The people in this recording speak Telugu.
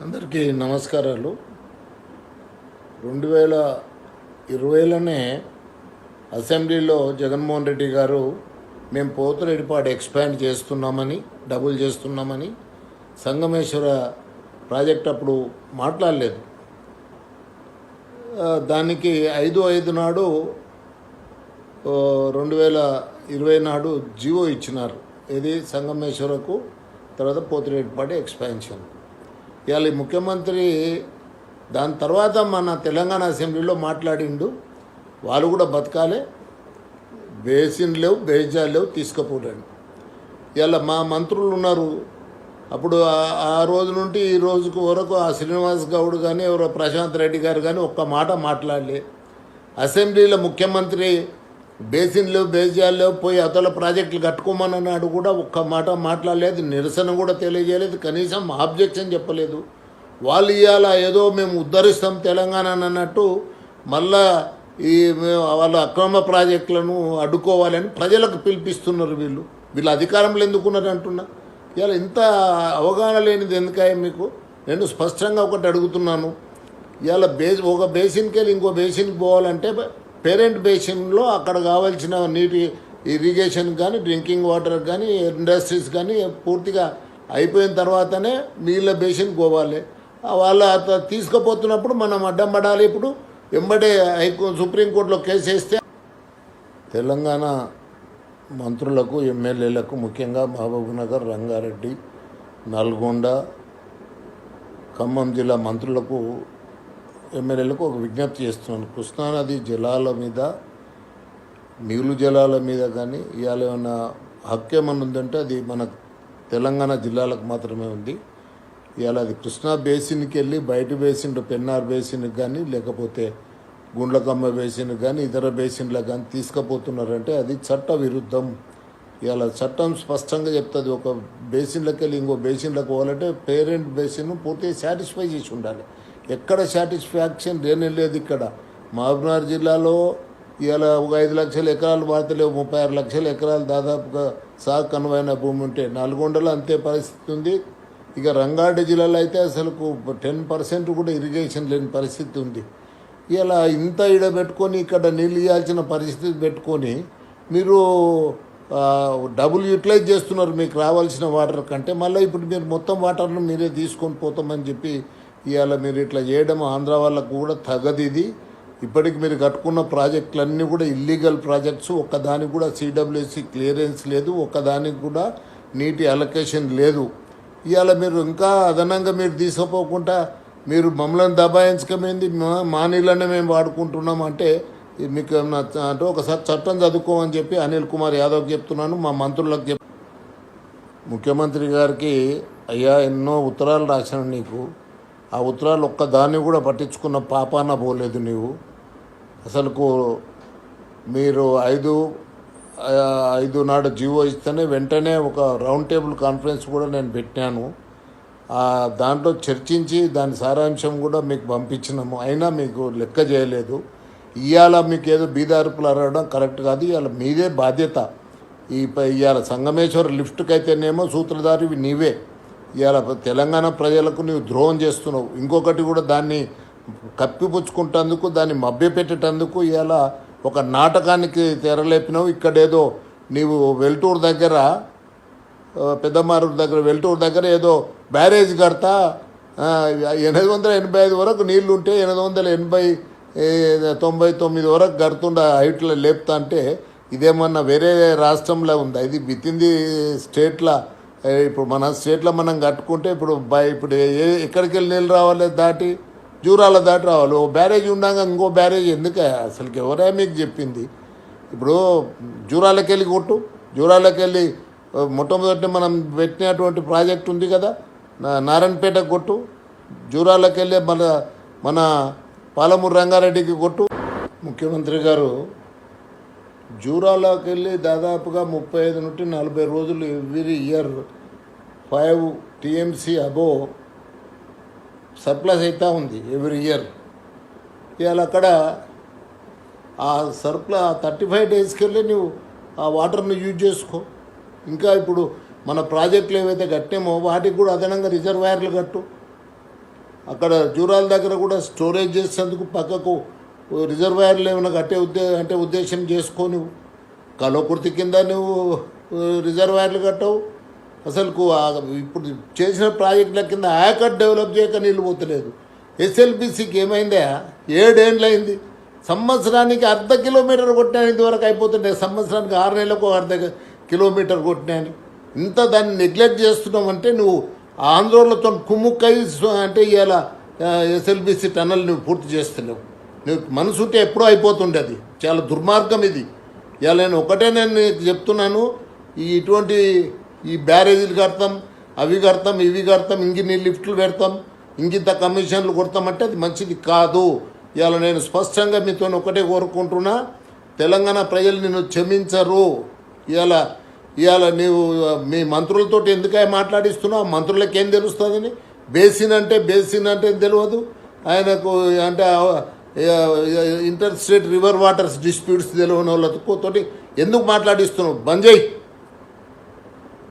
అందరికీ నమస్కారాలు. 2020లోనే అసెంబ్లీలో జగన్మోహన్ రెడ్డి గారు మేము పోతురెడ్డిపాడు ఎక్స్పాండ్ చేస్తున్నామని, డబుల్ చేస్తున్నామని, సంగమేశ్వర ప్రాజెక్ట్ అప్పుడు మాట్లాడలేదు. దానికి 5/5 నాడు 2020 నాడు జీవో ఇచ్చినారు. ఇది సంగమేశ్వరకు తర్వాత పోతురెడ్డిపాడు ఎక్స్పాన్షన్. ఇవాళ ముఖ్యమంత్రి దాని తర్వాత మన తెలంగాణ అసెంబ్లీలో మాట్లాడిండు. వాళ్ళు కూడా బతకాలే, బేసిన్ లేవు, బేజాలు లేవు, తీసుకుపోలేండి. ఇవాళ మా మంత్రులు ఉన్నారు. అప్పుడు ఆ రోజు నుండి ఈ రోజుకు వరకు ఆ శ్రీనివాస్ గౌడ్ కానీ ఎవరో ప్రశాంత్ రెడ్డి గారు కానీ ఒక్క మాట మాట్లాడలే. అసెంబ్లీలో ముఖ్యమంత్రి బేసిన్ లేవు, బేజాలు లేవు, పోయి అతల ప్రాజెక్టులు కట్టుకోమని అన్నాడు కూడా ఒక్క మాట మాట్లాడలేదు. నిరసన కూడా తెలియజేయలేదు, కనీసం ఆబ్జెక్షన్ చెప్పలేదు. వాళ్ళు ఇవాళ ఏదో మేము ఉద్ధరిస్తాం తెలంగాణ అన్నట్టు మళ్ళా వాళ్ళ అక్రమ ప్రాజెక్టులను అడ్డుకోవాలని ప్రజలకు పిలిపిస్తున్నారు. వీళ్ళు అధికారంలో ఎందుకున్నారు అంటున్నా. ఇవాళ ఇంత అవగాహన లేనిది ఎందుకయ్యా మీకు? నేను స్పష్టంగా ఒకటి అడుగుతున్నాను. ఇవాళ ఒక బేసిన్కి వెళ్ళి ఇంకో బేసిన్కి పోవాలంటే పేరెంట్ బేసిన్లో అక్కడ కావాల్సిన నీటి ఇరిగేషన్ కానీ, డ్రింకింగ్ వాటర్ కానీ, ఇండస్ట్రీస్ కానీ పూర్తిగా అయిపోయిన తర్వాతనే నీళ్ళ బేసిన్కి పోవాలి. వాళ్ళు తీసుకుపోతున్నప్పుడు మనం అడ్డం పడాలి. ఇప్పుడు వెంబడే సుప్రీంకోర్టులో కేసు వేస్తే తెలంగాణ మంత్రులకు, ఎమ్మెల్యేలకు, ముఖ్యంగా మహబూబ్నగర్, రంగారెడ్డి, నల్గొండ, ఖమ్మం జిల్లా మంత్రులకు, ఎమ్మెల్యేలకు ఒక విజ్ఞప్తి చేస్తున్నాను. కృష్ణానది జలాల మీద, నీళ్ళు జలాల మీద కానీ ఇవాళ ఏమైనా హక్కు ఏమన్నా ఉందంటే అది మన తెలంగాణ జిల్లాలకు మాత్రమే ఉంది. ఇవాళ అది కృష్ణా బేసిన్కి వెళ్ళి బయట బేసిన్, పెన్నార్ బేసిన్కి కానీ, లేకపోతే గుండ్లకమ్మ బేసిన్కి కానీ, ఇతర బేసిన్లకు కానీ తీసుకుపోతున్నారంటే అది చట్ట విరుద్ధం. ఇవాళ చట్టం స్పష్టంగా చెప్తుంది. ఒక బేసిన్లకు వెళ్ళి ఇంకో బేసిన్లకు పోవాలంటే పేరెంట్ బేసిన్ పూర్తిగా సాటిస్ఫై చేసి ఉండాలి. ఎక్కడ సాటిస్ఫాక్షన్ లేదు. ఇక్కడ మహబూబ్నగర్ జిల్లాలో ఇవాళ ఒక 5 లక్షల ఎకరాలు వాడతలేవు, 36 లక్షల ఎకరాలు దాదాపుగా సాగు కనువైన భూమి ఉంటే, నల్గొండలో అంతే పరిస్థితి ఉంది. ఇక రంగారెడ్డి జిల్లాలో అయితే అసలు 10% కూడా ఇరిగేషన్ లేని పరిస్థితి ఉంది. ఇలా ఇంత పెట్టుకొని ఇక్కడ నీళ్ళు ఇవ్వాల్సిన పరిస్థితి పెట్టుకొని మీరు డబుల్ యూటిలైజ్ చేస్తున్నారు మీకు రావాల్సిన వాటర్ కంటే. మళ్ళీ ఇప్పుడు మీరు మొత్తం వాటర్ను మీరే తీసుకొని పోతామని చెప్పి ఇవాళ మీరు ఇట్లా చేయడం ఆంధ్ర వాళ్ళకు కూడా తగదు. ఇది ఇప్పటికి మీరు కట్టుకున్న ప్రాజెక్టులన్నీ కూడా ఇల్లీగల్ ప్రాజెక్ట్స్. ఒక్కదానికి కూడా సిడబ్ల్యూసి క్లియరెన్స్ లేదు, ఒక్కదానికి కూడా నీటి అలొకేషన్ లేదు. ఇవాళ మీరు ఇంకా అదనంగా మీరు తీసుకుపోకుండా మీరు మమ్మల్ని దబాయించకమైంది, మా నీళ్ళనే మేము వాడుకుంటున్నాం అంటే మీకు అంటే ఒకసారి చట్టం చదువుకోమని చెప్పి అనిల్ కుమార్ యాదవ్కి చెప్తున్నాను, మా మంత్రులకు ముఖ్యమంత్రి గారికి అయ్యా ఎన్నో ఉత్తరాలు రాశాను నీకు. ఆ ఉత్తరాలు ఒక్కదాన్ని కూడా పట్టించుకున్న పాపాన పోలేదు నీవు. అసలుకు మీరు 5 నాడు జీవో ఇస్తేనే వెంటనే ఒక రౌండ్ టేబుల్ కాన్ఫరెన్స్ కూడా నేను పెట్టాను. దాంట్లో చర్చించి దాని సారాంశం కూడా మీకు పంపించినాము. అయినా మీకు లెక్క చేయలేదు. ఇవాళ మీకు ఏదో బీదారుపులు అరవడం కరెక్ట్ కాదు. ఇవాళ మీదే బాధ్యత. ఇవాళ సంగమేశ్వర లిఫ్ట్కి అయితేనేమో సూత్రధారివి నీవే. ఇవాళ తెలంగాణ ప్రజలకు నీవు ద్రోహం చేస్తున్నావు. ఇంకొకటి కూడా దాన్ని కప్పిపుచ్చుకుంటేందుకు, దాన్ని మభ్యపెట్టేటందుకు ఇవాళ ఒక నాటకానికి తెరలేపినావు. ఇక్కడేదో నీవు వెల్టూరు దగ్గర, పెద్దమారూరు దగ్గర, వెల్టూరు దగ్గర ఏదో బ్యారేజ్ కడతా 885 వరకు నీళ్లు ఉంటే 899 వరకు కడుతుండ హైట్లో లేపుతా అంటే ఇదేమన్నా వేరే రాష్ట్రంలో ఉందా? ఇది విత్ ఇన్ ది స్టేట్లో. ఇప్పుడు మన స్టేట్లో మనం కట్టుకుంటే ఇప్పుడు ఎక్కడికి వెళ్ళి నీళ్ళు రావాలి? దాటి జూరాల దాటి రావాలి. ఓ బ్యారేజ్ ఉండగా ఇంకో బ్యారేజ్ ఎందుకు? అసలుకి ఎవరే మీకు చెప్పింది? ఇప్పుడు జూరాలకి వెళ్ళి కొట్టు, జూరాలకి వెళ్ళి మొట్టమొదటి మనం పెట్టినటువంటి ప్రాజెక్ట్ ఉంది కదా నారాయణపేట కొట్టు, జూరాలకి వెళ్ళి మన పాలమూరు రంగారెడ్డికి కొట్టు. ముఖ్యమంత్రి గారు జూరాలకి వెళ్ళి దాదాపుగా 35 నుండి 40 రోజులు ఎవ్రీ ఇయర్ 5 TMC అబో సర్ప్లస్ అవుతూ ఉంది ఎవ్రీ ఇయర్. ఇవాళ అక్కడ ఆ 35 డేస్కి వెళ్ళి నువ్వు ఆ వాటర్ని యూజ్ చేసుకో. ఇంకా ఇప్పుడు మన ప్రాజెక్టులు ఏవైతే కట్టామో వాటికి కూడా అదనంగా రిజర్వాయర్లు కట్టు. అక్కడ జూరాల దగ్గర కూడా స్టోరేజ్ చేసేందుకు పక్కకు రిజర్వాయర్లు ఏమైనా కట్టే అంటే ఉద్దేశం చేసుకొని కలవకుర్తి కింద నువ్వు రిజర్వాయర్లు కట్టవు. అసలు ఇప్పుడు చేసిన ప్రాజెక్టుల కింద ఆయకట్ డెవలప్ చేయక నీళ్ళు పోతలేదు. ఎస్ఎల్బిసికి ఏమైందా 7 ఏళ్ళు అయింది. సంవత్సరానికి అర్ధ కిలోమీటర్ కొట్టినాను, ఇంతవరకు అయిపోతుండే. సంవత్సరానికి 6 నెలలకు అర్ధ కిలోమీటర్ కొట్టినాను. ఇంత దాన్ని నెగ్లెక్ట్ చేస్తున్నావు నువ్వు ఆందోళనతో కుమ్ముక్కై అంటే ఇవాళ ఎస్ఎల్బిసి టన్నల్ నువ్వు పూర్తి చేస్తున్నావు. నువ్వు మనసు ఉంటే ఎప్పుడో అయిపోతుండే. అది చాలా దుర్మార్గం ఇది. ఇవాళ నేను నీకు చెప్తున్నాను, ఇటువంటి ఈ బ్యారేజీలు కడతాం, అవి కడతాం, ఇవి కడతాం, ఇంగిన్ని లిఫ్ట్లు పెడతాం, ఇంకింత కమిషన్లు కొడతామంటే అది మంచిది కాదు. ఇవాళ నేను స్పష్టంగా మీతో ఒకటే కోరుకుంటున్నా, తెలంగాణ ప్రజలు నిన్ను క్షమించరు. ఇవాళ నీవు మీ మంత్రులతో ఎందుకై మాట్లాడిస్తున్నావు? మంత్రులకు ఏం తెలుస్తుందని? బేసిన్ అంటే తెలియదు ఆయనకు. అంటే inter state river waters disputes తెలియని వాళ్ళతో ఎందుకు మాట్లాడిస్తున్నావు? బంద్ చేయి.